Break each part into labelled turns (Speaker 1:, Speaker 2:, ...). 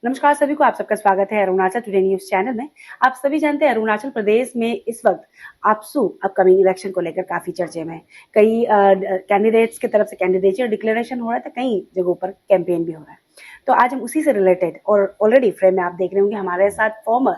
Speaker 1: नमस्कार सभी को, आप सबका स्वागत है अरुणाचल टुडे न्यूज चैनल में। आप सभी जानते हैं अरुणाचल प्रदेश में इस वक्त आपसू अपकमिंग इलेक्शन को लेकर काफी चर्चे में है। कई कैंडिडेट्स की तरफ से कैंडिडेचर डिक्लेरेशन हो रहा है, तो कई जगहों पर कैंपेन भी हो रहा है। तो आज हम उसी से रिलेटेड, और ऑलरेडी फ्रेम में आप देख रहे होंगे हमारे साथ फॉर्मर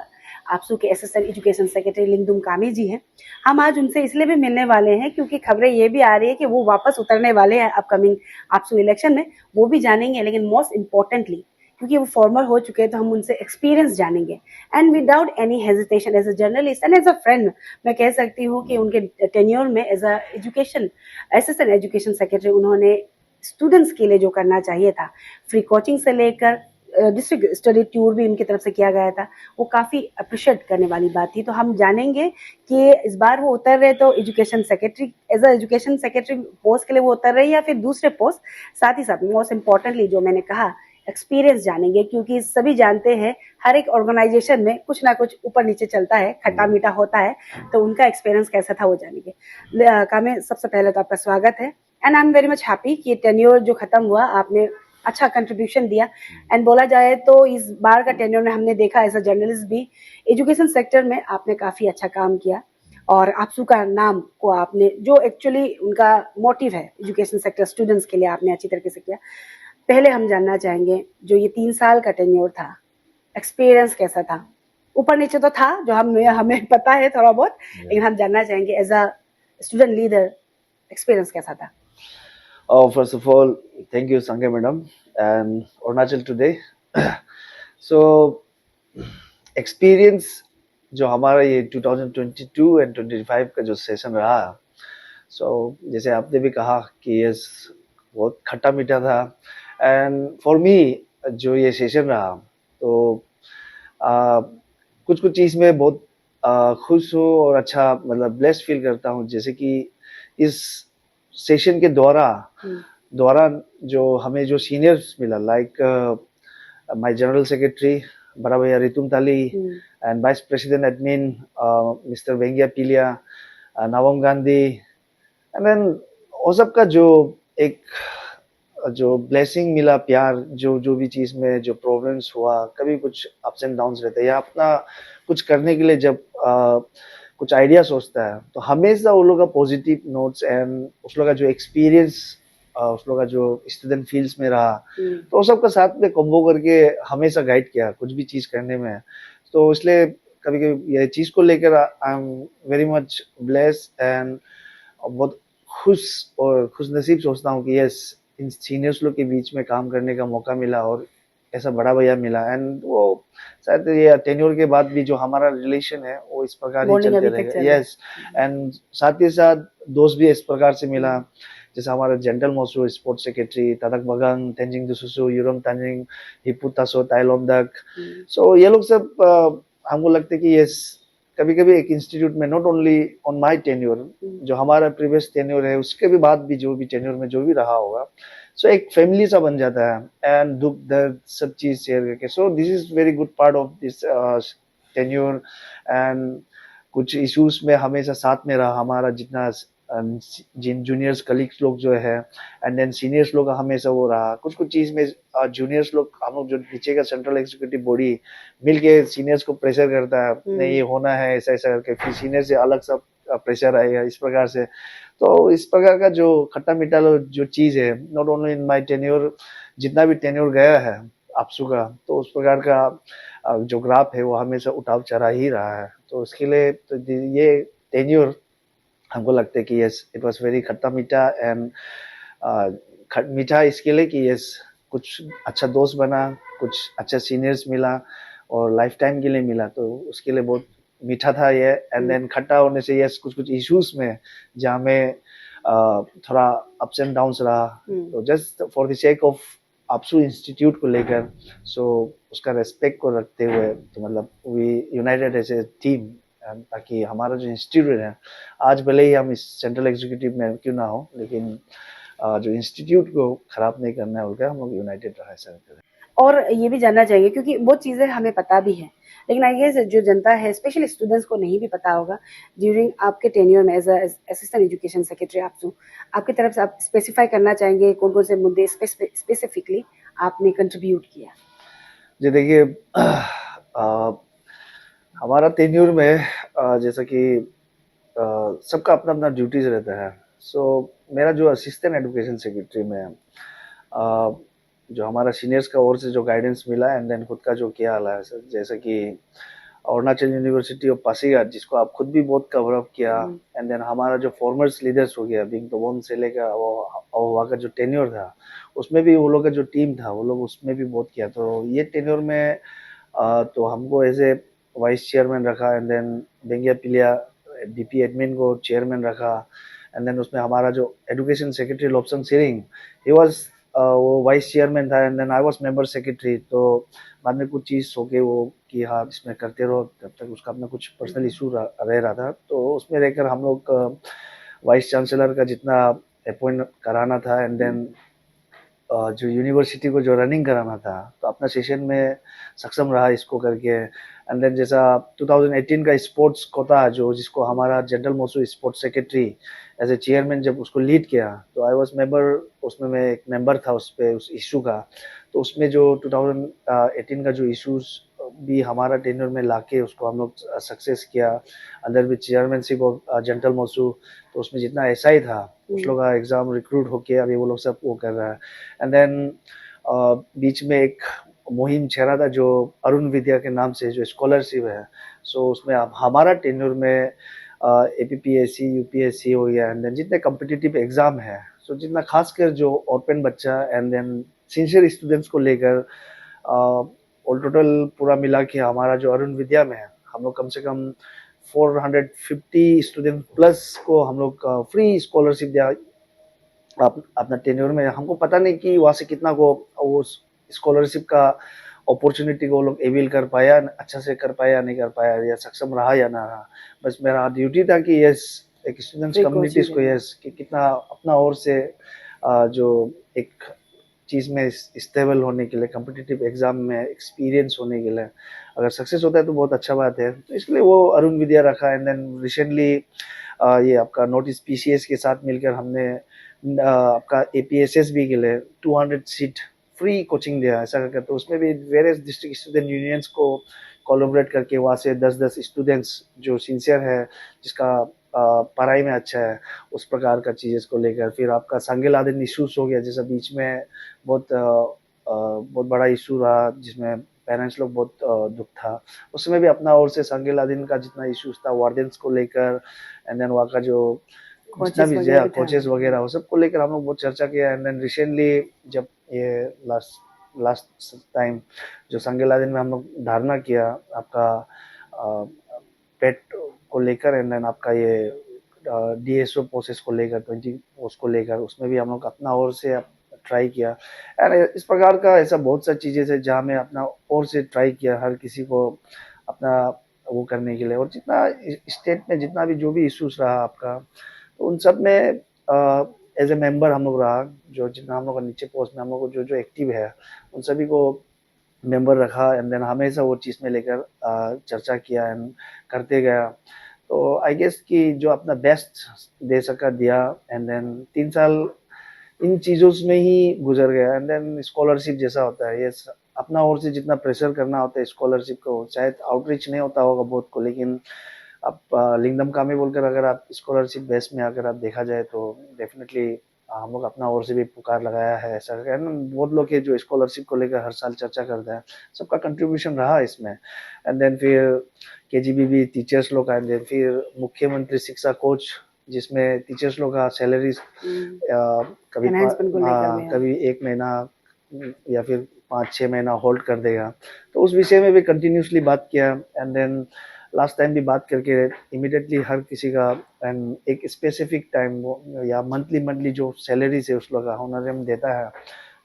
Speaker 1: आपसू के असिस्टेंट एजुकेशन सेक्रेटरी लिंगदुम कामी जी हैं। हम आज उनसे इसलिए भी मिलने वाले हैं क्योंकि खबरें ये भी आ रही है कि वो वापस उतरने वाले हैं अपकमिंग आपसू इलेक्शन में, वो भी जानेंगे। लेकिन मोस्ट इंपॉर्टेंटली क्योंकि वो फॉर्मर हो चुके हैं, तो हम उनसे एक्सपीरियंस जानेंगे। And without any hesitation, as a journalist and as a friend, मैं कह सकती हूँ कि उनके टेन्योर में as a education assistant education secretary उन्होंने स्टूडेंट्स के लिए जो करना चाहिए था, फ्री कोचिंग से लेकर डिस्ट्रिक्ट स्टडी टूर भी उनकी तरफ से किया गया था, वो काफ़ी अप्रिशिएट करने वाली बात थी। तो हम जानेंगे कि इस बार वो उतर रहे तो education secretary, as a education secretary post के लिए वो उतर रहे या फिर दूसरे पोस्ट। साथ ही साथ मोस्ट इम्पॉर्टेंटली जो मैंने कहा, एक्सपीरियंस जानेंगे, क्योंकि सभी जानते हैं हर एक ऑर्गेनाइजेशन में कुछ ना कुछ ऊपर नीचे चलता है, खट्टा मीठा होता है, तो उनका एक्सपीरियंस कैसा था वो जानेंगे। कामे, सबसे पहले तो आपका स्वागत है and I am very much happy कि टेन्योर जो खत्म हुआ, आपने अच्छा कंट्रीब्यूशन दिया। एंड बोला जाए तो इस बार का टेन्योर में हमने देखा एज अ जर्नलिस्ट भी एजुकेशन सेक्टर में आपने काफ़ी अच्छा काम किया, और आपसू का नाम को आपने, जो एक्चुअली उनका मोटिव है एजुकेशन सेक्टर स्टूडेंट्स के लिए, आपने अच्छी तरीके से किया। पहले हम जानना चाहेंगे, जो ये 3 साल का टेन्योर था, एक्सपीरियंस कैसा था? ऊपर नीचे तो था, जो हमें पता है थोड़ा बहुत, लेकिन हम जानना चाहेंगे as a student leader experience कैसा था?
Speaker 2: Oh, first of all, thank you, Sange madam, and Arunachal today. So, experience जो हमारा ये 2022 एंड 25 का जो सेशन रहा, जैसे आपने भी कहा कि ये बहुत खट्टा मीठा था। एंड फॉर मी जो ये सेशन रहा, तो कुछ कुछ चीज़ में बहुत खुश हूँ और अच्छा, मतलब ब्लेस्ड फील करता हूँ। जैसे कि इस सेशन के दौरान जो हमें जो सीनियर्स मिला, लाइक माय जनरल सेक्रेटरी बड़ा भैया Ritum Tali and vice president admin mister Vengia Piliya, Navam Gandhi, and then वो सब का जो एक जो ब्लेसिंग मिला, प्यार, जो भी चीज़ में जो प्रॉब्लम्स हुआ, कभी कुछ अप्स एंड डाउन्स रहते हैं, या अपना कुछ करने के लिए जब कुछ आइडिया सोचता है, तो हमेशा उन लोग का पॉजिटिव नोट्स एंड उस लोग का जो एक्सपीरियंस, उस लोग का जो स्टूडेंट फील्ड्स में रहा, तो वो सबका साथ में कॉम्बो करके हमेशा गाइड किया कुछ भी चीज़ करने में। तो इसलिए कभी कभी ये चीज़ को लेकर I am very much blessed and बहुत खुश नसीब सोचता हूँ कि यस, इन सीनियर्स लोग के बीच में काम करने का मौका मिला और ऐसा बड़ा भैया मिला। एंड वो शायद ये टेन्योर के बाद भी जो हमारा रिलेशन है वो इस प्रकार ही चलते रहेगा। यस, एंड साथ ही साथ दोस्त भी इस प्रकार से मिला, जैसे हमारा general Moso sports secretary Tadak Bagang, Tenzing Dususu, Yuram Tanjing, Hipu Taso, Tailomdak. So ये लोग सब हमको लगता है कि यस, कभी कभी एक इंस्टीट्यूट में not only on my tenure, जो हमारा प्रीवियस टेन्योर है उसके भी बाद भी जो भी टेन्योर में जो भी रहा होगा, सो एक फैमिली सा बन जाता है एंड दुख दर्द सब चीज शेयर करके। So this is very good part of this tenure. And कुछ इश्यूज में हमेशा साथ में रहा हमारा, जितना जिन जूनियर्स कलीग्स लोग जो है, एंड देन सीनियर्स लोग का हमेशा वो रहा। कुछ कुछ चीज में जूनियर्स लोग, हम लोग जो नीचे का सेंट्रल एग्जीक्यूटिव बॉडी मिलके सीनियर्स को प्रेशर करता है, नहीं ये होना है ऐसा ऐसा करके, फिर सीनियर से अलग सब प्रेशर आएगा इस प्रकार से। तो इस प्रकार का जो खट्टा मीठा जो चीज है, not only in my tenure, जितना भी टेन्योर गया है आपसू का, तो उस प्रकार का जो ग्राफ है वो हमेशा उठाव चढ़ा ही रहा है। तो उसके लिए तो ये टेन्योर हमको लगता है कि यस, इट वाज वेरी खट्टा मीठा एंड मीठा इसके लिए कि यस, कुछ अच्छा दोस्त बना, कुछ अच्छा सीनियर्स मिला और लाइफ टाइम के लिए मिला, तो उसके लिए बहुत मीठा था ये। एंड देन खट्टा होने से यस, कुछ कुछ इश्यूज में जहाँ में थोड़ा अप्स एंड डाउन्स रहा, तो just for the sake of AAPSU institute को लेकर, सो उसका रेस्पेक्ट को रखते हुए, तो मतलब we united as a team, ताकि हमारा जो इंस्टीट्यूट है, आज भले ही हम इस सेंट्रल एग्जीक्यूटिव में क्यों ना हो, लेकिन जो इंस्टीट्यूट को खराब नहीं करना है बोलकर हम लोग यूनाइटेड रहा सर।
Speaker 1: और ये भी जानना चाहिए, क्योंकि बहुत चीज़ें हमें पता भी है, लेकिन आई गेस जो जनता है, स्पेशली स्टूडेंट्स को नहीं भी पता होगा। ड्यूरिंग आपके टेन्योर में एज असिस्टेंट एजुकेशन सेक्रेटरी आपकी तरफ से आप स्पेसिफाई करना चाहेंगे कौन कौन से मुद्दे स्पेसिफिकली आपने कंट्रीब्यूट किया?
Speaker 2: जी देखिए हमारा टेन्योर में जैसा कि सबका अपना अपना ड्यूटीज रहता है। सो मेरा जो असिस्टेंट एजुकेशन सेक्रेटरी में जो हमारा सीनियर्स का ओर से जो गाइडेंस मिला एंड देन खुद का जो किया हाल है सर, जैसे कि अरुणाचल यूनिवर्सिटी ऑफ पासीघाट जिसको आप खुद भी बहुत कवर अप किया एंड देन हमारा जो फॉर्मर्स लीडर्स हो गया बिंग तो से लेकर वो वहाँ का जो टेन्योर था उसमें भी वो लोग का जो टीम था वो लोग उसमें भी बहुत किया। तो ये टेन्योर में तो हमको एज ए वाइस चेयरमैन रखा and then Bengia Piliya DP admin को चेयरमैन रखा एंड देन उसमें हमारा जो education secretary Lobsang Tsering he was वो वाइस चेयरमैन था and then I was member secretary. तो बाद में कुछ चीज़ हो के वो कि हाँ इसमें करते रहो तब तक उसका अपना कुछ पर्सनल इशू रह रहा था तो उसमें रहकर हम लोग वाइस चांसलर का जितना अपॉइंट कराना था एंड देन जो यूनिवर्सिटी को जो रनिंग कराना था तो अपना सेशन में सक्षम रहा इसको करके एंड देन जैसा 2018 का स्पोर्ट्स कोटा जो जिसको हमारा general Mosu sports secretary as a chairman जब उसको लीड किया तो आई वाज मेंबर उसमें मैं एक मेंबर था उस पे उस इशू का। तो उसमें जो 2018 का जो इशूज भी हमारा टेन्योर में लाके उसको हम लोग सक्सेस किया अंदर भी चेयरमैनशिप ऑफ जनरल मोसू। तो उसमें जितना एसआई था उस लोग का एग्जाम रिक्रूट होके अभी वो लोग सब वो कर रहा है एंड देन बीच में एक मुहिम चला था जो अरुण विद्या के नाम से जो स्कॉलरशिप है। सो उसमें अब हमारा टेन्योर में एपीपीएससी यूपीएससी हो गया एंड देन जितने कम्पिटिटिव एग्जाम है सो जितना खासकर जो ओपन बच्चा एंड देन सिंसियर स्टूडेंट्स को लेकर ऑल टोटल पूरा मिला के हमारा जो अरुण विद्या में है हम लोग कम से कम 450 स्टूडेंट प्लस को हम लोग फ्री स्कॉलरशिप दिया अपना टेन्योर में। हमको पता नहीं कि वहाँ से कितना को वो स्कॉलरशिप का अपॉर्चुनिटी को लोग एविल कर पाया अच्छा से कर पाया नहीं कर पाया या सक्षम रहा या ना रहा। बस मेरा ड्यूटी था कि यस एक स्टूडेंट्स कम्युनिटीज को यस कि कितना अपना ओर से जो एक चीज़ में स्टेबल होने के लिए कम्पिटिटिव एग्जाम में एक्सपीरियंस होने के लिए अगर सक्सेस होता है तो बहुत अच्छा बात है। तो इसलिए वो अरुण विद्या रखा एंड देन रिसेंटली ये आपका नॉर्थ ईस्ट पीसीएस के साथ मिलकर हमने आपका एपीएसएस भी के लिए 200 सीट फ्री कोचिंग दिया ऐसा करके। तो उसमें भी वेरियस डिस्ट्रिक्ट स्टूडेंट यूनियंस को कोलैबोरेट करके वहाँ से 10-10 स्टूडेंट्स जो सिंसियर है जिसका पढ़ाई में अच्छा है उस प्रकार का चीज़ को लेकर। फिर आपका सांगे लादेन इशूज हो गया जैसा बीच में बहुत बड़ा इशू रहा जिसमें पेरेंट्स लोग बहुत दुख था उसमें भी अपना ओर से सांगे लादेन का जितना इशूज था वार्डन्स को लेकर एंड देन वहाँ का जो जितना भी है कोचेस वगैरह वो सबको लेकर हम लोग बहुत चर्चा किया एंड देन रिसेंटली जब ये लास्ट टाइम जो संगेलादिन में हम लोग धारणा किया आपका पेट को लेकर एंड देन आपका ये डीएसओ प्रोसेस को लेकर 20 उसको लेकर उसमें भी हम लोग अपना ओर से ट्राई किया एंड इस प्रकार का ऐसा बहुत सा चीज़ें थे जहाँ मैं अपना ओर से ट्राई किया हर किसी को अपना वो करने के लिए। और जितना स्टेट में जितना भी जो भी इश्यूज रहा आपका तो उन सब में एज ए मेंबर हम लोग रहा जो जितना हम लोग का नीचे पोस्ट में हम लोग जो जो एक्टिव है उन सभी को मेंबर रखा एंड देन हमेशा वो चीज़ में लेकर चर्चा किया एंड करते गया। तो आई गेस कि जो अपना बेस्ट दे सका दिया एंड देन 3 साल इन चीज़ों में ही गुजर गया एंड देन स्कॉलरशिप जैसा होता है ये अपना ओर से जितना प्रेशर करना होता है स्कॉलरशिप को शायद आउटरीच नहीं होता होगा बहुत को लेकिन आप लिंगदम कामी बोलकर अगर आप स्कॉलरशिप बेस में अगर आप देखा जाए तो डेफिनेटली हम लोग अपना ओर से भी पुकार लगाया है ऐसा बहुत लोग जो स्कॉलरशिप को लेकर हर साल चर्चा करते हैं सबका कंट्रीब्यूशन रहा इसमें। एंड देन फिर केजीबी टीचर्स लोग एंड देन फिर मुख्यमंत्री शिक्षा कोच जिसमें टीचर्स लोग का सैलरी कभी 1 महीना या फिर 5-6 महीना होल्ड कर देगा तो उस विषय में भी कंटिन्यूसली बात किया एंड देन लास्ट टाइम भी बात करके इमिडिएटली हर किसी का एंड एक स्पेसिफिक टाइम या मंथली जो सैलरी से उस लोग का ऑनरियम देता है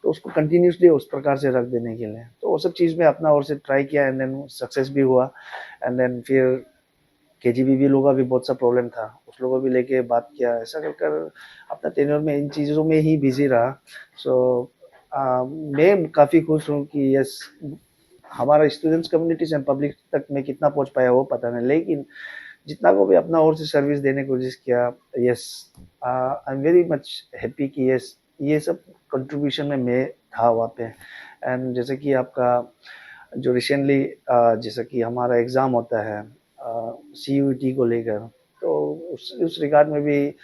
Speaker 2: तो उसको कंटिन्यूसली उस प्रकार से रख देने के लिए। तो वो सब चीज़ में अपना ओर से ट्राई किया एंड देन सक्सेस भी हुआ एंड देन फिर केजीबी लोगों का भी बहुत सा प्रॉब्लम था उस लोगों को भी लेके बात किया ऐसा कर अपना टेन्योर में इन चीज़ों में ही बिजी रहा। सो मैं काफ़ी खुश हूँ कि यस हमारा स्टूडेंट्स कम्युनिटीज एंड पब्लिक तक में कितना पहुँच पाया वो पता नहीं लेकिन जितना को भी अपना और से सर्विस देने की कोशिश किया yes I am very much happy कि यस ये सब कंट्रीब्यूशन में मैं था वहाँ पे। एंड जैसे कि आपका जो रिसेंटली जैसा कि हमारा एग्ज़ाम होता है CUET को लेकर, तो उस रिगार्ड में भी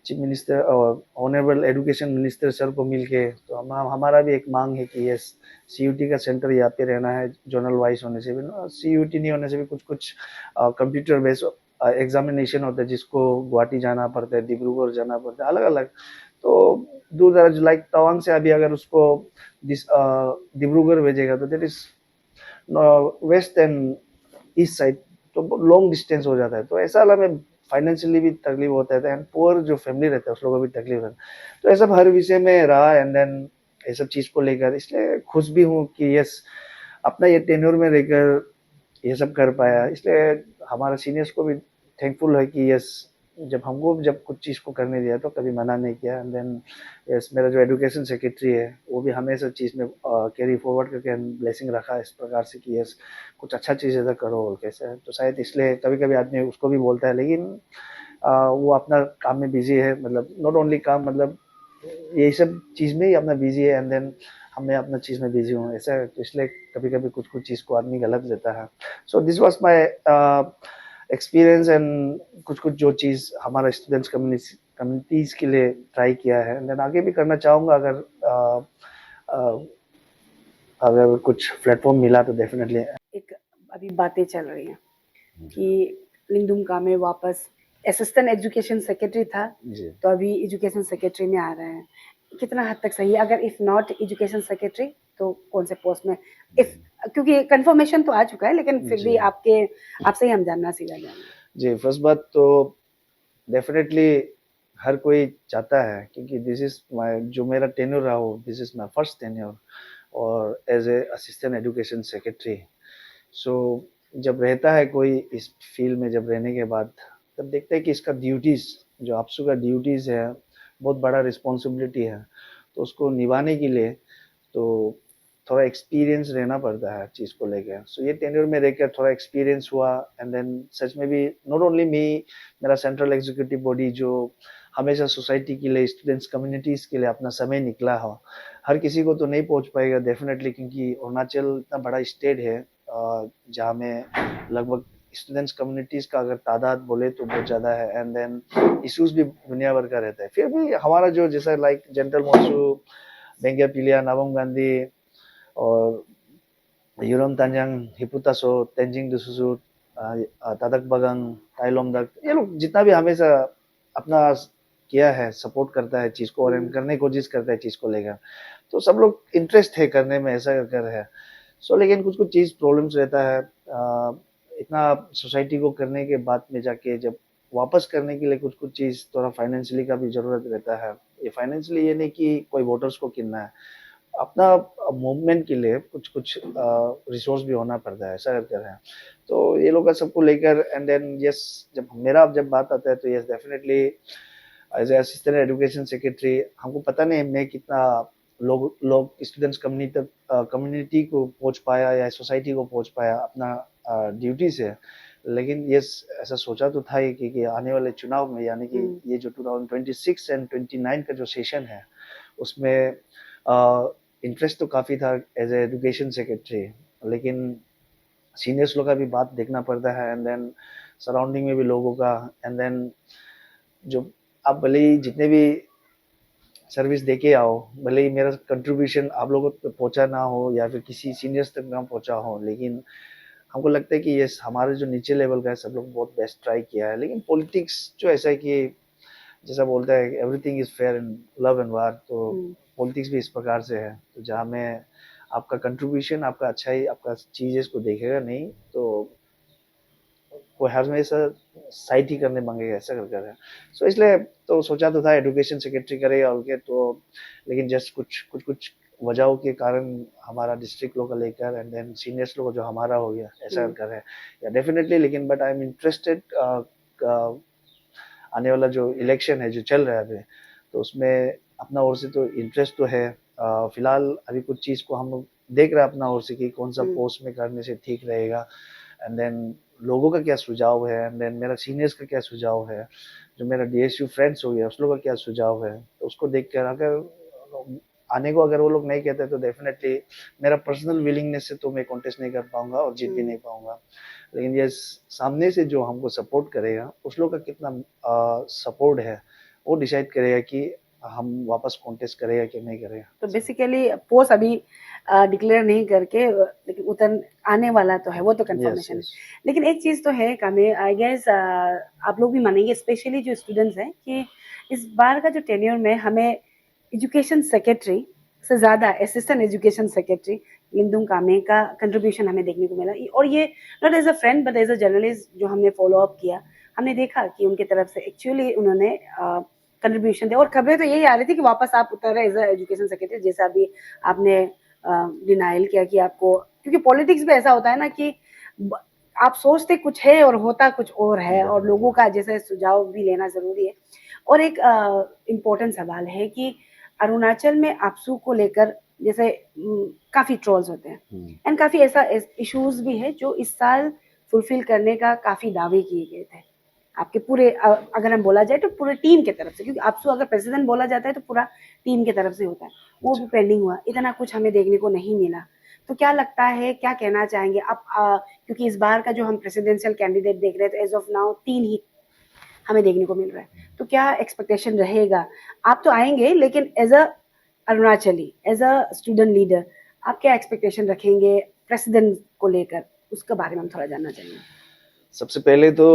Speaker 2: चीफ मिनिस्टर और ऑनरेबल एजुकेशन मिनिस्टर सर को मिलके तो हमारा भी एक मांग है कि ये CUET का सेंटर यहाँ पे रहना है, जोनल वाइज होने से भी CUET नहीं होने से भी कुछ कुछ कंप्यूटर बेस्ड एग्जामिनेशन होता है जिसको गुवाहाटी जाना पड़ता है, डिब्रूगढ़ जाना पड़ता है, अलग अलग। तो दूर दराज लाइक तवांग से अभी अगर उसको डिब्रूगढ़ भेजेगा तो that is west and east side, तो लॉन्ग डिस्टेंस हो जाता है। तो ऐसा वाला में फाइनेंशियली भी तकलीफ होता है एंड पुअर जो फैमिली रहता है उस लोगों को भी तकलीफ है। तो ऐसा हर विषय में रहा एंड देन ये सब चीज़ को लेकर इसलिए खुश भी हूँ कि यस अपना ये टेन्योर में रहकर ये सब कर पाया। इसलिए हमारा सीनियर्स को भी थैंकफुल है कि यस जब कुछ चीज़ को करने दिया तो कभी मना नहीं किया। एंड देन यस मेरा जो एजुकेशन सेक्रेटरी है वो भी हमेशा चीज़ में कैरी फॉरवर्ड करके ब्लेसिंग रखा है इस प्रकार से कि यस कुछ अच्छा चीज़ ऐसा करो और कैसे। तो शायद इसलिए कभी कभी आदमी उसको भी बोलता है, लेकिन वो अपना काम में बिजी है, मतलब नॉट ओनली काम, मतलब यही सब चीज़ में ही अपना बिजी है एंड देन मैं अपना चीज़ में बिजी हूँ ऐसा। तो इसलिए कभी कभी कुछ कुछ चीज़ को आदमी गलत लेता है। So this was my experience and कुछ कुछ जो चीज़ हमारा स्टूडेंट्स कम्युनिटीज़ के लिए ट्राई किया है एंड देन आगे भी करना चाहूँगा अगर कुछ प्लेटफॉर्म मिला तो डेफिनेटली।
Speaker 1: एक अभी बातें चल रही हैं कि लिंगदुम कामे वापस असिस्टेंट एजुकेशन सेक्रेटरी था
Speaker 2: जी
Speaker 1: तो अभी एजुकेशन सेक्रेटरी में आ रहे हैं, कितना हद तक सही है? अगर इफ नॉट एजुकेशन सेक्रेटरी तो कौन से पोस्ट में? इफ क्योंकि कंफर्मेशन तो आ चुका है लेकिन फिर भी
Speaker 2: जी
Speaker 1: आपसे ही हम जानना सीधा जाएंगे।
Speaker 2: जी फर्स्ट बात तो डेफिनेटली हर कोई चाहता है क्योंकि दिस इज माय जो मेरा टेन्योर रहा हो, this is my first tenure और as a assistant education secretary. So जब रहता है कोई इस फील्ड में, जब रहने के बाद तब देखते हैं कि इसका ड्यूटीज़ जो आपसू का ड्यूटीज़ है बहुत बड़ा रिस्पॉन्सिबिलिटी है, तो उसको निभाने के लिए तो थोड़ा एक्सपीरियंस रहना पड़ता है चीज़ को लेकर। सो ये टेन्योर में रहकर थोड़ा एक्सपीरियंस हुआ एंड देन सच में भी नॉट ओनली मी, मेरा सेंट्रल एग्जीक्यूटिव बॉडी जो हमेशा सोसाइटी के लिए, स्टूडेंट्स कम्युनिटीज़ के लिए अपना समय निकला हो, हर किसी को तो नहीं पहुंच पाएगा डेफिनेटली, क्योंकि अरुणाचल इतना बड़ा स्टेट है जहाँ में लगभग स्टूडेंट्स कम्युनिटीज़ का अगर तादाद बोले तो बहुत ज़्यादा है एंड देन इश्यूज भी दुनिया भर का रहता है। फिर भी हमारा जो जैसा लाइक जेंटल मोसू, बेंगिया पिलिया, नवम गांधी और यूरम तांजांग, हिपुतासो, तेंजिंग दुसुसु, तादक बगंग, ताइलोमदक, ये लोग जितना भी हमेशा अपना किया है, सपोर्ट करता है चीज़ को और करने की कोशिश करता है चीज़ को लेकर, तो सब लोग इंटरेस्ट है करने में, ऐसा कर है। सो लेकिन कुछ कुछ चीज़ प्रॉब्लम्स रहता है इतना सोसाइटी को करने के बाद में जाके जब वापस करने के लिए कुछ कुछ चीज़ थोड़ा फाइनेंशियली का भी ज़रूरत रहता है। ये फाइनेंशियली ये नहीं कि कोई वोटर्स को किनना है, अपना मूवमेंट के लिए कुछ कुछ रिसोर्स भी होना पड़ता है, ऐसा कर है। तो ये लोग का सबको लेकर एंड देन यस जब बात आता है तो yes definitely as a assistant education secretary हमको पता नहीं मैं कितना लोग स्टूडेंट्स कम्युनिटी को पहुंच पाया या सोसाइटी को पहुंच पाया अपना ड्यूटी से। लेकिन यस ऐसा सोचा तो था ही कि आने वाले चुनाव में, यानी कि ये जो 2026 एंड 29 का जो सेशन है उसमें इंटरेस्ट तो काफ़ी था एज ए एजुकेशन सेक्रेटरी, लेकिन सीनियर्स लोग का भी बात देखना पड़ता है एंड देन सराउंडिंग में भी लोगों का एंड देन जो आप भले ही जितने भी सर्विस देके आओ, भले ही मेरा कंट्रीब्यूशन आप लोगों तक पहुंचा ना हो या फिर किसी सीनियर्स तक ना पहुंचा हो, लेकिन हमको लगता है कि यस हमारे जो नीचे लेवल का है सब लोग बहुत बेस्ट ट्राई किया है। लेकिन पॉलिटिक्स जो ऐसा है कि जैसा बोलता है everything is fair in love and वार, तो पॉलिटिक्स भी इस प्रकार से है, तो जहाँ में आपका कंट्रीब्यूशन, आपका अच्छा ही आपका चीज़ इसको देखेगा नहीं तो वो हमेशा साइट ही करने मांगेगा, ऐसा कर है। सो इसलिए तो सोचा तो था एजुकेशन सेक्रेटरी करेगा और के तो, लेकिन जस्ट कुछ वजहों के कारण हमारा डिस्ट्रिक्ट लोग लेकर एंड देन सीनियर्स लोग जो हमारा हो गया, ऐसा कर है या डेफिनेटली। लेकिन बट आई एम इंटरेस्टेड आने वाला जो इलेक्शन है जो चल रहा है अभी, तो उसमें अपना ओर से तो इंटरेस्ट तो है। फिलहाल अभी कुछ चीज़ को हम लोग देख रहे हैं अपना ओर से कि कौन सा पोस्ट में करने से ठीक रहेगा एंड देन लोगों का क्या सुझाव है एंड देन मेरा सीनियर्स का क्या सुझाव है, जो मेरा DSU फ्रेंड्स हो गया उस लोगों का क्या सुझाव है, तो उसको देख कर अगर आने को अगर वो लोग नहीं कहते तो डेफिनेटली मेरा पर्सनल विलिंगनेस से तो मैं कॉन्टेस्ट नहीं कर पाऊंगा और जीत भी नहीं पाऊंगा। लेकिन ये सामने से जो हमको सपोर्ट करेगा उस लोग का कितना सपोर्ट है वो डिसाइड करेगा कि हम वापस कॉन्टेस्ट करेगा कि नहीं करेगा।
Speaker 1: तो बेसिकली पोस्ट अभी डिक्लेयर नहीं करके लेकिन उतर आने वाला तो है, वो तो कंफर्मेशन है। लेकिन एक चीज तो है कामे, आई गेस आप लोग भी मानेंगे, स्पेशली जो स्टूडेंट्स हैं, कि इस बार का जो टेन्योर में हमें एजुकेशन सेक्रेटरी से ज्यादा असिस्टेंट एजुकेशन सेक्रेटरी लिंगदुम कामे का कंट्रीब्यूशन हमें देखने को मिला। और ये not as a friend but as a journalist जो हमने फॉलो अप किया, हमने देखा कि उनके तरफ से एक्चुअली उन्होंने कंट्रीब्यूशन दिया। और खबरें तो यही आ रही थी कि वापस आप उतर रहे एज अ एजुकेशन सेक्रेटरी, जैसा अभी आपने डिनाइल किया कि आपको, क्योंकि पॉलिटिक्स में ऐसा होता है ना कि आप सोचते कुछ है और होता कुछ और है, और लोगों का जैसे सुझाव भी लेना जरूरी है। और एक इम्पोर्टेंट सवाल है कि अरुणाचल में आपसू को लेकर जैसे काफी ट्रोल्स होते हैं एंड काफी ऐसा इश्यूज भी है जो इस साल फुलफिल करने का काफी दावे किए गए थे आपके पूरे, अगर हम बोला जाए तो पूरे टीम के तरफ से, क्योंकि आपसू अगर प्रेसिडेंट बोला जाता है तो पूरा टीम के तरफ से होता है, वो भी पेंडिंग हुआ, इतना कुछ हमें देखने को नहीं मिला। तो क्या लगता है, क्या कहना चाहेंगे आप, क्योंकि इस बार का जो हम प्रेसिडेंशियल कैंडिडेट देख रहे हैं तो एज ऑफ नाउ 3 ही हमें देखने को मिल रहा है, तो क्या एक्सपेक्टेशन रहेगा? आप तो आएंगे लेकिन as a Arunachali, as a student leader, आप क्या एक्सपेक्टेशन रखेंगे प्रेसिडेंट को लेकर, उसके बारे में हम थोड़ा जानना चाहेंगे।
Speaker 2: सबसे पहले तो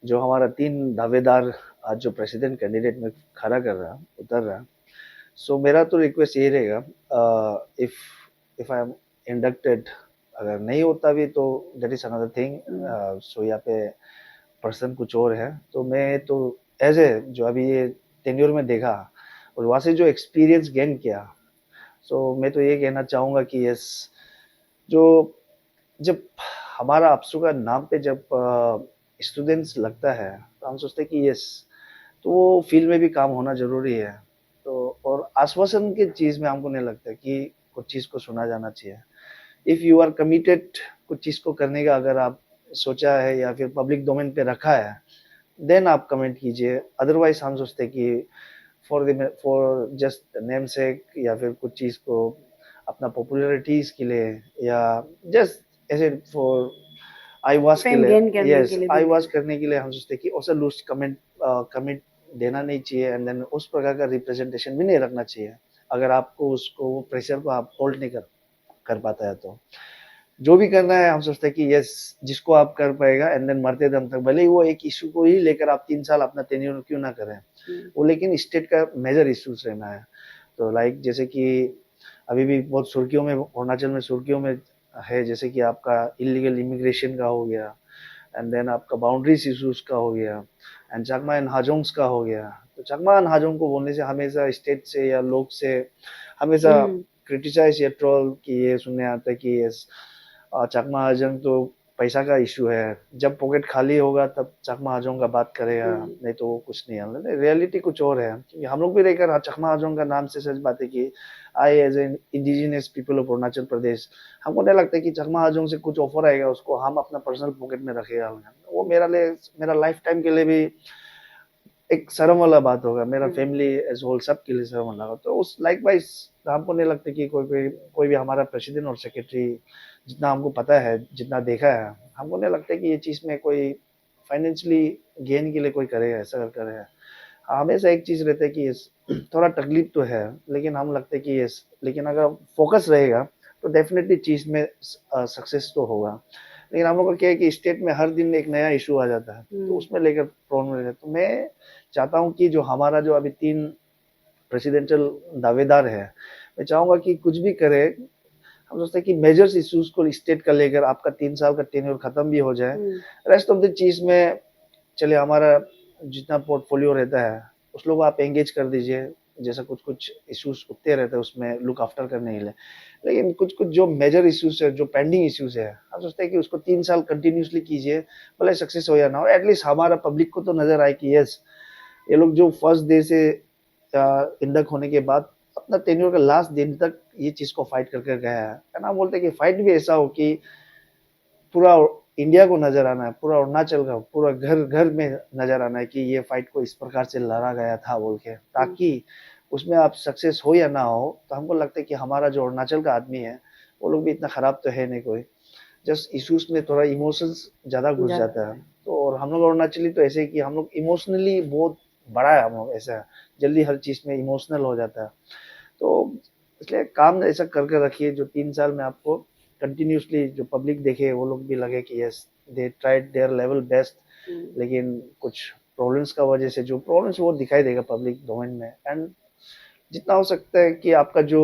Speaker 2: जो हमारा 3 दावेदार आज जो प्रेसिडेंट कैंडिडेट में खड़ा कर रहा उतर रहा, सो मेरा तो रिक्वेस्ट यही रहेगा, इफ आई एम इंडक्टेड, अगर नहीं होता भी तो दैट इज अनदर थिंग। सो यहाँ पे पर्सन कुछ और है, तो मैं तो एज ए जो अभी ये टेन्योर में देखा और वहाँ से जो एक्सपीरियंस गेन किया, सो मैं तो ये कहना चाहूँगा कि यस, जो जब हमारा आपसू का नाम पे जब स्टूडेंट्स लगता है तो हम सोचते हैं कि यस, तो वो फील्ड में भी काम होना जरूरी है। तो और आश्वासन की चीज़ में हमको नहीं लगता कि कुछ चीज़ को सुना जाना चाहिए। इफ़ यू आर कमिटेड कुछ चीज़ को करने का, अगर आप सोचा है या फिर पब्लिक डोमेन पे रखा है, देन आप कमेंट कीजिए। अदरवाइज हम सोचते हैं कि फॉर जस्ट नेम सेक या फिर कुछ चीज़ को अपना पॉपुलैरिटीज के लिए या जस्ट ऐसे फॉर आई वॉश के लिए, यस आई वॉश करने के लिए हम सोचते कि ऐसा लूज कमेंट देना नहीं चाहिए, एंड देन उस प्रकार का रिप्रेजेंटेशन भी नहीं रखना चाहिए। अगर आपको उसको प्रेशर को आप होल्ड नहीं कर पाता है तो जो भी करना है हम सोचते हैं कि यस, जिसको आप कर पाएगा, एंड देन मरते दम तक, भले ही वो एक इशू को ही लेकर आप 3 साल अपना टेन्योर क्यों ना करें, वो लेकिन स्टेट का मेजर इश्यूज रहना है। तो लाइक जैसे कि अभी भी बहुत सुर्खियों में, अरुणाचल में सुर्खियों में है, जैसे कि आपका इलीगल इमिग्रेशन का हो गया, एंड देन आपका बाउंड्रीज इशूज का हो गया, एंड चकमा एंड हाजोंग्स का हो गया। तो चकमा एंड हाजोंग को बोलने से हमेशा स्टेट से या लोग से हमेशा क्रिटिसाइज या ट्रोल कि ये सुनने आता है कि ये चकमा हाजोंग तो पैसा का इशू है, जब पॉकेट खाली होगा तब चकमा हाजोंग का बात करेगा, नहीं तो वो कुछ नहीं है। रियलिटी कुछ और है, क्योंकि हम लोग भी रहकर चकमा हाजोंग का नाम से सच बात है कि I as an indigenous people of Arunachal Pradesh, हमको नहीं लगता कि चकमा हाजोंग से कुछ ऑफर आएगा उसको हम अपना पर्सनल पॉकेट में रखेगा। वो मेरा लाइफ टाइम के लिए भी एक शर्म वाला बात होगा, मेरा फैमिली एज होल सब के लिए शर्म वाला होगा। तो उस लाइक वाइज हमको नहीं लगता कि कोई भी हमारा प्रेसिडेंट और सेक्रेटरी, जितना हमको पता है, जितना देखा है, हमको नहीं लगता कि ये चीज़ में कोई फाइनेंशियली गेन के लिए कोई करेगा, ऐसा करेगा। हमेशा एक चीज़ रहता है कि थोड़ा तकलीफ तो है, लेकिन हम लगता है कि ये, लेकिन अगर फोकस रहेगा तो डेफिनेटली चीज़ में सक्सेस तो होगा। लेकिन हम लोग का क्या है कि स्टेट में हर दिन एक नया इशू आ जाता है, तो उसमें लेकर प्रॉब्लम रहता है। तो मैं चाहता हूँ कि जो हमारा जो अभी 3 प्रेसिडेंशियल दावेदार है, मैं चाहूँगा कि कुछ भी करे, हम सोचते हैं कि मेजर्स इश्यूज को स्टेट का लेकर आपका 3 साल का टेन्योर खत्म भी हो जाए, रेस्ट ऑफ द चीज़ में चलिए हमारा जितना पोर्टफोलियो रहता है उस लोग आप एंगेज कर दीजिए, जैसा कुछ इश्यूज उठते रहते हैं उसमें लुक आफ्टर करने के लिए। लेकिन कुछ जो मेजर इश्यूज है, जो पेंडिंग इश्यूज है, हम सोचते हैं कि उसको 3 साल कंटिन्यूसली कीजिए, भले सक्सेस हो या ना हो, एटलीस्ट हमारा पब्लिक को तो नजर आए कि यस, ये लोग जो फर्स्ट डे से इंडक होने के बाद अपना टेन्योर का लास्ट दिन तक ये चीज को फाइट करके गया है ना। बोलते हैं कि फाइट भी ऐसा हो कि पूरा इंडिया को नजर आना है, पूरा अरुणाचल का पूरा घर घर में नजर आना है कि ये फाइट को इस प्रकार से लड़ा गया था बोल के, ताकि उसमें आप सक्सेस हो या ना हो, तो हमको लगता है कि हमारा जो अरुणाचल का आदमी है वो लोग भी इतना खराब तो है नहीं कोई, जस्ट इश्यूज में थोड़ा इमोशंस ज्यादा घुस जाता है। तो और हम लोग अरुणाचली तो ऐसे ही कि हम लोग इमोशनली बहुत बड़ा है, हम लोग ऐसा है, जल्दी हर चीज में इमोशनल हो जाता है। तो इसलिए काम ऐसा करके रखिए जो 3 साल में आपको कंटिन्यूसली जो पब्लिक देखे वो लोग भी लगे कि yes they tried their level best. लेकिन कुछ प्रॉब्लम्स का वजह से जो प्रॉब्लम्स वो दिखाई देगा पब्लिक डोमेन में, एंड जितना हो सकता है कि आपका जो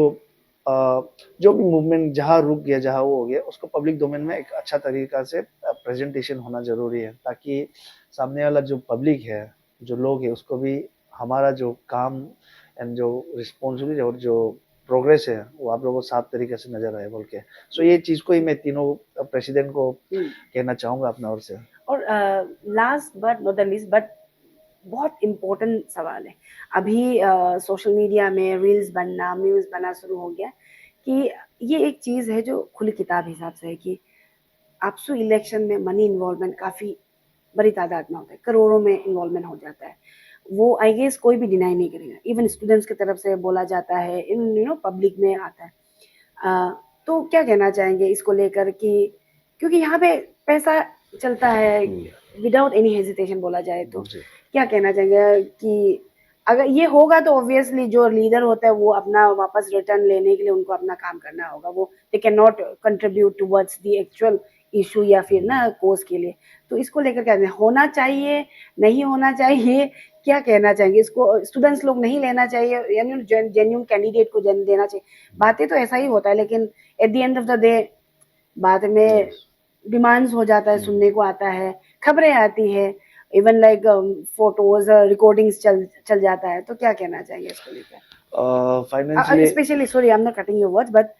Speaker 2: भी मूवमेंट जहाँ रुक गया जहाँ वो हो गया उसको पब्लिक डोमेन में एक अच्छा तरीका से प्रेजेंटेशन होना जरूरी है, ताकि सामने वाला जो पब्लिक है, जो लोग है, उसको भी हमारा जो काम एंड जो रिस्पॉन्सिबिलिटी और जो प्रोग्रेस है वो आप लोगों को साफ तरीके से नजर आए बोल के। सो ये चीज को ही मैं तीनों प्रेसिडेंट को कहना चाहूंगा अपना ओर से।
Speaker 1: और last but not the least, but बहुत इम्पोर्टेंट सवाल है। अभी सोशल मीडिया में रील्स बनना, मीम्स बनना शुरू हो गया कि ये एक चीज़ है जो खुली किताब हिसाब से है कि आपसू इलेक्शन में मनी इन्वॉल्वमेंट काफ़ी बड़ी तादाद में होता है, करोड़ों में इन्वॉल्वमेंट हो जाता है। वो आई गेस कोई भी डिनाई नहीं करेगा, इवन स्टूडेंट्स की तरफ से बोला जाता है, इन पब्लिक में आता है। तो क्या कहना चाहेंगे इसको लेकर कि क्योंकि यहाँ पे पैसा चलता है विदाउट एनी हेजिटेशन बोला जाए तो क्या कहना चाहेंगे कि अगर ये होगा तो ऑब्वियसली जो लीडर होता है वो अपना वापस रिटर्न लेने के लिए उनको अपना काम करना होगा, वो they can not contribute towards the actual issue या फिर ना कोज के लिए। तो इसको लेकर क्या होना चाहिए, नहीं होना चाहिए, क्या कहना चाहेंगे? इसको स्टूडेंट्स लोग नहीं लेना चाहिए, यानी जेन्युइन कैंडिडेट को देना चाहिए? बातें तो ऐसा ही होता है, लेकिन at the end of the day बाद में डिमांड्स हो जाता है, सुनने को आता है, खबरें आती है, इवन लाइक फोटोज रिकॉर्डिंग्स चल जाता है। तो क्या कहना चाहिए इसको लेकर?
Speaker 2: Financially
Speaker 1: specially sorry I am not cutting your words, but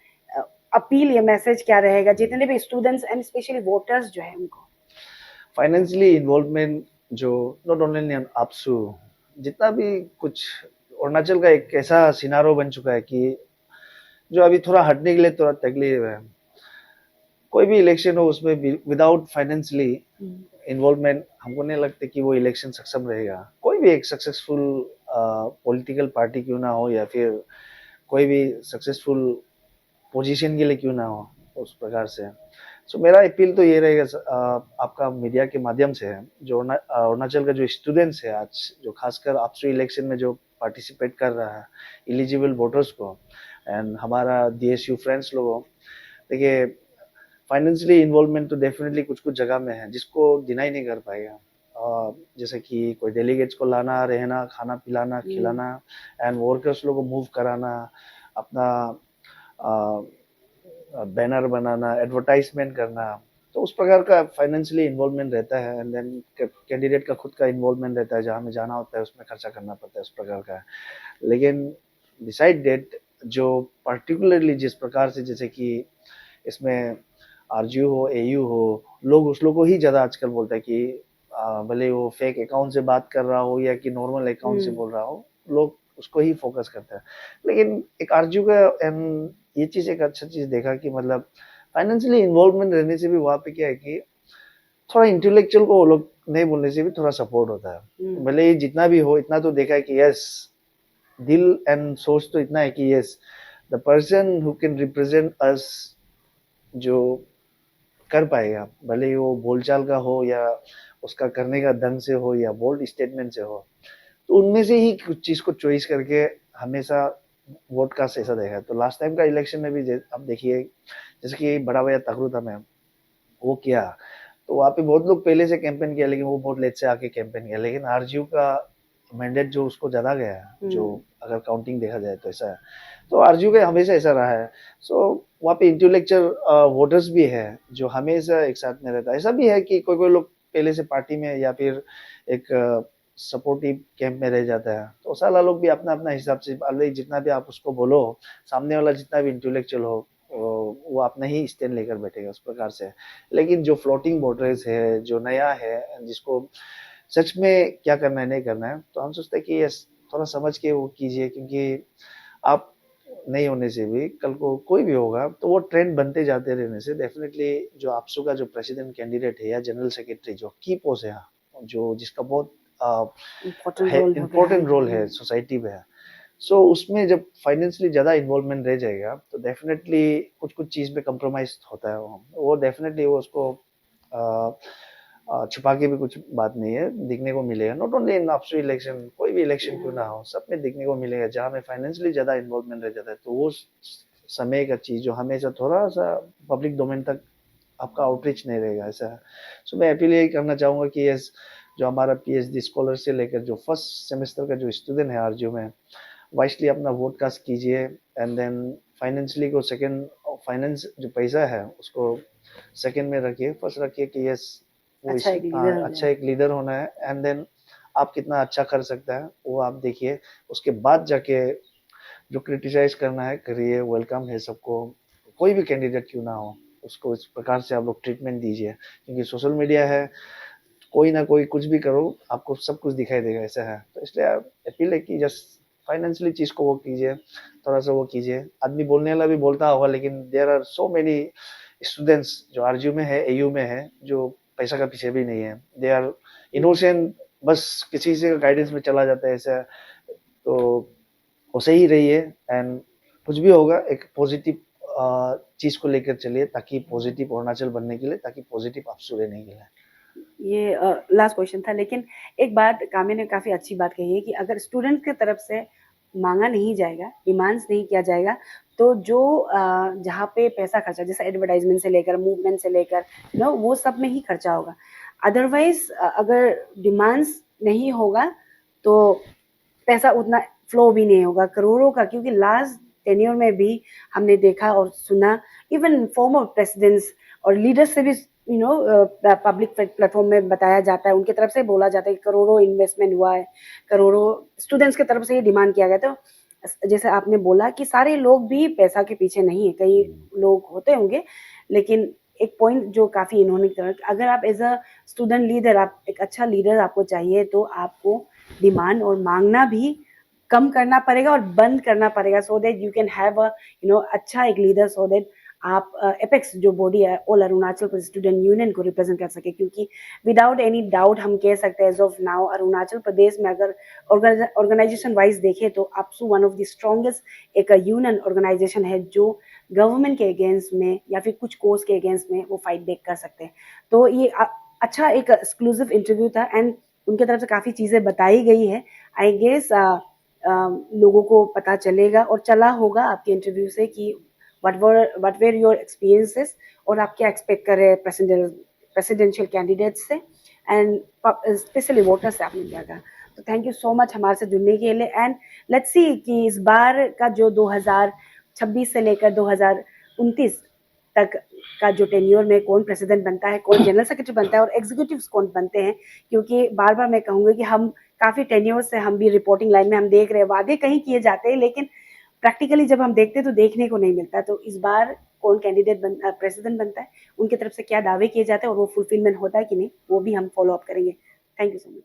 Speaker 1: appeal या मैसेज क्या रहेगा जितने भी स्टूडेंट्स एंड स्पेशली वोटर्स जो है उनको?
Speaker 2: फाइनेंशियली इन्वॉल्वमेंट जो नॉट ओनली इन आपसू, जितना भी कुछ अरुणाचल का एक ऐसा सिनारो बन चुका है कि जो अभी थोड़ा हटने के लिए थोड़ा तकलीफ है। कोई भी इलेक्शन हो उसमें विदाउट फाइनेंशियली इन्वॉल्वमेंट हमको नहीं लगता कि वो इलेक्शन सक्षम रहेगा। कोई भी एक सक्सेसफुल पॉलिटिकल पार्टी क्यों ना हो या फिर कोई भी सक्सेसफुल पोजीशन के लिए क्यों ना हो, उस प्रकार से। सो मेरा अपील तो ये रहेगा आपका मीडिया के माध्यम से है, जो अरुणाचल का जो स्टूडेंट्स है आज, जो खासकर आपसू इलेक्शन में जो पार्टिसिपेट कर रहा है, एलिजिबल वोटर्स को एंड हमारा डीएसयू फ्रेंड्स लोगों, देखिए फाइनेंशियली इन्वॉल्वमेंट तो डेफिनेटली कुछ कुछ जगह में है जिसको डिनाई नहीं कर पाएगा। जैसे कि कोई डेलीगेट्स को लाना, रहना, खाना पिलाना, खिलाना एंड वर्कर्स लोगों को मूव कराना, अपना बैनर बनाना, एडवर्टाइजमेंट करना, तो उस प्रकार का फाइनेंशियली इन्वॉल्वमेंट रहता है। एंड देन कैंडिडेट का खुद का इन्वॉल्वमेंट रहता है, जहाँ में जाना होता है उसमें खर्चा करना पड़ता है, उस प्रकार का है। लेकिन डिसाइड डेट जो पर्टिकुलरली जिस प्रकार से, जैसे कि इसमें आरजीयू हो, एयू हो, लोग उस लोग को ही ज़्यादा आजकल बोलता है कि भले वो फेक अकाउंट से बात कर रहा हो या कि नॉर्मल अकाउंट से बोल रहा हो, लोग उसको ही फोकस करते हैं। लेकिन एक आरजीयू का एंड ये चीज़ एक अच्छा चीज़ देखा कि मतलब फाइनेंशियली इन्वॉल्वमेंट रहने से भी वहाँ पे क्या है कि थोड़ा इंटेलेक्चुअल को वो लोग नहीं बोलने से भी थोड़ा सपोर्ट होता है। भले ही जितना भी हो, इतना तो देखा है कि यस दिल एंड सोच तो इतना है कि yes the person who can represent us जो कर पाएगा, भले ही वो बोलचाल का हो या उसका करने का ढंग से हो या बोल्ड स्टेटमेंट से हो, तो उनमें से ही कुछ चीज को चॉइस करके हमेशा वोट का ऐसा देखा है। तो लास्ट टाइम का इलेक्शन में भी आप देखिए, जैसे कि बड़ा भैया तकरूता में वो किया, तो वहाँ पे बहुत लोग पहले से कैंपेन किया, लेकिन वो बहुत लेट से आके कैंपेन किया। लेकिन आरजीयू का मैंडेट जो उसको ज्यादा गया है, जो अगर काउंटिंग देखा जाए तो ऐसा है। तो आरजीयू का हमेशा ऐसा रहा है। सो वहाँ पे इंटेलेक्चुअल वोटर्स भी है जो हमेशा एक साथ में रहता है। ऐसा भी है कि कोई कोई लोग पहले से पार्टी में या फिर एक सपोर्टिव कैंप में रह जाता है, तो साला लोग भी अपना अपना हिसाब से, जितना भी आप उसको बोलो, सामने वाला जितना भी इंटेलेक्चुअल हो वो अपना ही स्टैंड लेकर बैठेगा, उस प्रकार से। लेकिन जो फ्लोटिंग वोटर्स है, जो नया है, जिसको सच में क्या करना है नहीं करना है, तो हम सोचते हैं कि यस थोड़ा समझ के वो कीजिए, क्योंकि आप नहीं होने से भी कल को कोई भी होगा तो वो ट्रेंड बनते जाते रहने से डेफिनेटली जो आपसू का जो प्रेसिडेंट कैंडिडेट है या जनरल सेक्रेटरी जो की पोस्ट है, जो जिसका बहुत इम्पोर्टेंट रोल है सोसाइटी में है, सो उसमें जब फाइनेंशियली ज़्यादा इन्वॉल्वमेंट रह जाएगा तो डेफिनेटली कुछ कुछ चीज़ पे कंप्रोमाइज़ होता है वो डेफिनेटली वो उसको छुपा के भी कुछ बात नहीं है, दिखने को मिलेगा। Not only in AAPSU election, कोई भी इलेक्शन क्यों ना हो, सब में दिखने को मिलेगा। जहाँ में फाइनेंशियली ज़्यादा इन्वॉल्वमेंट रह जाता है तो वो समय का चीज़ जो हमेशा थोड़ा सा पब्लिक डोमेन तक आपका आउटरीच नहीं रहेगा ऐसा है। सो मैं अपील यही करना चाहूँगा कि यस, जो हमारा पीएचडी स्कॉलर से लेकर जो फर्स्ट सेमेस्टर का जो स्टूडेंट है आरजू में, वाइसली अपना वोट कास्ट कीजिए एंड देन फाइनेंशियली को सेकंड, फाइनेंस जो पैसा है उसको सेकंड में रखिए, फर्स्ट रखिए कि यस वो
Speaker 1: अच्छा एक लीडर हो
Speaker 2: अच्छा
Speaker 1: जाए।
Speaker 2: एक लीडर होना है एंड देन आप कितना अच्छा कर सकता है वो आप देखिए। उसके बाद जाके जो क्रिटिसाइज करना है करिए, वेलकम है सबको, कोई भी कैंडिडेट क्यों ना हो उसको इस प्रकार से आप लोग ट्रीटमेंट दीजिए, क्योंकि सोशल मीडिया है, कोई ना कोई कुछ भी करो आपको सब कुछ दिखाई देगा ऐसा है। तो इसलिए अपील है कि जस्ट फाइनेंशियली चीज को वो कीजिए, थोड़ा सा वो कीजिए। आदमी बोलने वाला भी बोलता होगा, लेकिन there are so many students जो आरजू में है, एयू में है, जो पैसा का पीछे भी नहीं है, दे आर इनोसेंट, बस किसी से गाइडेंस में चला जाता है ऐसा। तो वो सही रहिए एंड कुछ भी होगा एक पॉजिटिव चीज को लेकर चलिए, ताकि पॉजिटिव अरुणाचल बनने के लिए, ताकि पॉजिटिव आपसू रहने के लिए।
Speaker 1: ये लास्ट क्वेश्चन था, लेकिन एक बात काम्या ने काफ़ी अच्छी बात कही है कि अगर स्टूडेंट की तरफ से मांगा नहीं जाएगा, डिमांड्स नहीं किया जाएगा, तो जो जहाँ पे पैसा खर्चा, जैसे एडवर्टाइजमेंट से लेकर, मूवमेंट से लेकर, वो सब में ही खर्चा होगा। अदरवाइज अगर डिमांड्स नहीं होगा तो पैसा उतना फ्लो भी नहीं होगा करोड़ों का, क्योंकि लास्ट टेन्योर में भी हमने देखा और सुना, इवन फॉर्मर प्रेसिडेंट्स और लीडर्स से भी पब्लिक प्लेटफॉर्म में बताया जाता है, उनकी तरफ से बोला जाता है कि करोड़ों इन्वेस्टमेंट हुआ है, करोड़ों स्टूडेंट्स की तरफ से ये डिमांड किया गया। तो जैसे आपने बोला कि सारे लोग भी पैसा के पीछे नहीं है, कई लोग होते होंगे, लेकिन एक पॉइंट जो काफ़ी इन्होंने कहा, अगर आप एज अ स्टूडेंट लीडर, आप एक अच्छा लीडर आपको चाहिए, तो आपको डिमांड और मांगना भी कम करना पड़ेगा और बंद करना पड़ेगा, so that you can have a अच्छा एक लीडर, सो दैट आप एपेक्स जो बॉडी है all Arunachal Pradesh student union को रिप्रेजेंट कर सके। क्योंकि विदाउट एनी डाउट हम कह सकते हैं as of now Arunachal Pradesh में अगर ऑर्गेनाइजेशन वाइज देखें तो आपसू वन ऑफ द स्ट्रॉन्गेस्ट एक यूनियन ऑर्गेनाइजेशन है, जो गवर्नमेंट के अगेंस्ट में या फिर कुछ कोर्स के अगेंस्ट में वो फाइट बैक कर सकते हैं। तो ये अच्छा एक एक्सक्लूसिव इंटरव्यू था एंड उनकी तरफ से काफ़ी चीज़ें बताई गई है। आई गेस लोगों को पता चलेगा और चला होगा आपके इंटरव्यू से कि what were your experiences और आप क्या एक्सपेक्ट कर रहे हैं प्रेसिडेंशियल कैंडिडेट से एंड स्पेशली वोटर से आपने क्या कहा। तो थैंक यू सो मच हमारे से जुड़ने के लिए एंड लेट्स सी कि इस बार का जो 2026 से लेकर 2029 तक का जो टेन्योर में कौन प्रेसिडेंट बनता है, कौन जनरल सेक्रेटरी बनता है और एग्जीक्यूटिव्स कौन बनते हैं। क्योंकि बार बार मैं कहूँगी कि हम काफ़ी टेन्योर से हम भी रिपोर्टिंग लाइन में हम देख रहे हैं, वादे कहीं किए जाते हैं, लेकिन प्रैक्टिकली जब हम देखते हैं तो देखने को नहीं मिलता। तो इस बार कौन कैंडिडेट प्रेसिडेंट बनता है, उनकी तरफ से क्या दावे किए जाते हैं और वो फुलफिलमेंट होता है कि नहीं, वो भी हम फॉलो अप करेंगे। Thank you so much.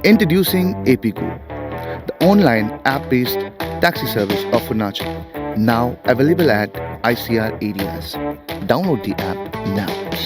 Speaker 3: Introducing APGo, the online app-based taxi service of Arunachal, now available at ICR areas. Download the app now.